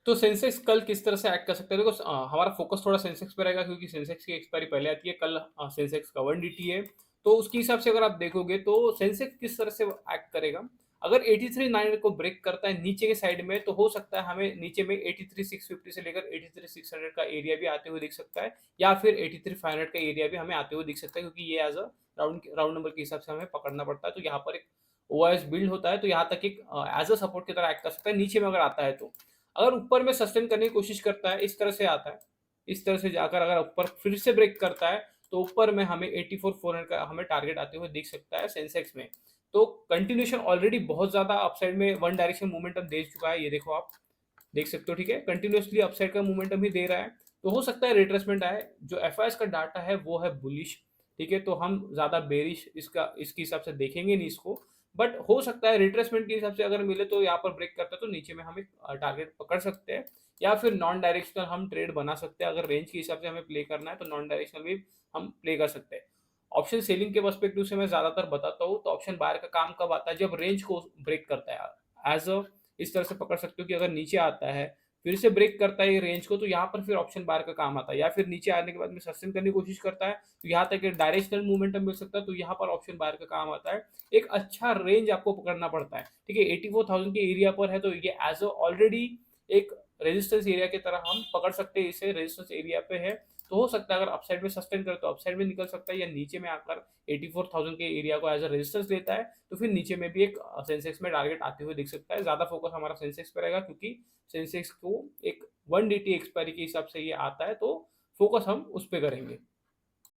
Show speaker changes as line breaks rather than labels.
तो सेंसेक्स कल किस तरह से एक्ट कर सकता है? देखो हमारा फ़ोकस थोड़ा सेंसेक्स पे रहेगा क्योंकि सेंसेक्स की एक्सपायरी पहले आती है, कल सेंसेक्स का 1 डीटी है। तो उसके हिसाब से अगर आप देखोगे तो सेंसेक्स किस तरह से एक्ट करेगा, अगर 83,900 को ब्रेक करता है नीचे के साइड में, तो हो सकता है हमें नीचे में 83,650 से लेकर 83,600 का एरिया भी आते हुए दिख सकता है, या फिर 83,500 का एरिया भी हमें आते हुए दिख सकता है, क्योंकि ये as a round round number के हिसाब से हमें पकड़ना पड़ता है। तो यहाँ पर एक ओआईएस बिल्ड होता है, तो यहाँ तक एक एज़ अ सपोर्ट की तरह एक्ट कर सकता है, नीचे में अगर आता है तो। अगर ऊपर में सस्टेन करने की कोशिश करता है, इस तरह से आता है, इस तरह से जाकर अगर ऊपर फिर से ब्रेक करता है, तो ऊपर में हमें 84,400 का हमें टारगेट आते हुए दिख सकता है सेंसेक्स में। तो कंटिन्यूएशन ऑलरेडी बहुत ज़्यादा अपसाइड में वन डायरेक्शन मोमेंटम दे चुका है, ये देखो आप, देख सकते हो, ठीक है? कंटिन्यूअसली अपसाइड का मोमेंटम ही दे रहा है, तो हो सकता है रिट्रेसमेंट आए। जो एफआईएस का डाटा है वो है बुलिश, ठीक है? तो हम ज़्यादा बेरिश इसका इसके हिसाब से देखेंगे नहीं इसको, बट हो सकता है रिट्रेसमेंट के हिसाब से अगर मिले तो यहाँ पर ब्रेक करता है तो नीचे में हम एक टारगेट पकड़ सकते हैं, या फिर नॉन डायरेक्शनल हम ट्रेड बना सकते हैं। अगर रेंज के हिसाब से हमें प्ले करना है तो नॉन डायरेक्शनल भी हम प्ले कर सकते हैं। ऑप्शन सेलिंग के पर्सपेक्टिव से मैं ज़्यादातर बताता हूँ, तो ऑप्शन बायर का काम कब आता है? जब रेंज को ब्रेक करता है। एज़ अ इस तरह से पकड़ सकते हो कि अगर नीचे आता है, फिर से ब्रेक करता है ये रेंज को, तो यहाँ पर फिर ऑप्शन बायर का काम आता है, या फिर नीचे आने के बाद में सस्टेन करने की कोशिश करता है, तो यहाँ तक एक डायरेक्शनल मूवमेंटम मिल सकता है, तो यहाँ पर ऑप्शन बायर का काम आता है। एक अच्छा रेंज आपको पकड़ना पड़ता है, ठीक है? 84,000 के एरिया पर है, तो ये एज़ अ ऑलरेडी एक रेजिस्टेंस एरिया की तरह हम पकड़ सकते हैं, इसे रेजिस्टेंस एरिया पे है। तो हो सकता है अगर अपसाइड में सस्टेन करे तो अपसाइड में निकल सकता है, या नीचे में आकर 84,000 के एरिया को एज़ अ रेजिस्टेंस लेता है, तो फिर नीचे में भी एक सेंसेक्स में टारगेट आते हुए दिख सकता है। ज़्यादा फोकस हमारा सेंसेक्स पे रहेगा, क्योंकि सेंसेक्स को एक 1 डीटी एक्सपायरी के हिसाब से ये आता है, तो फोकस हम उस पे करेंगे।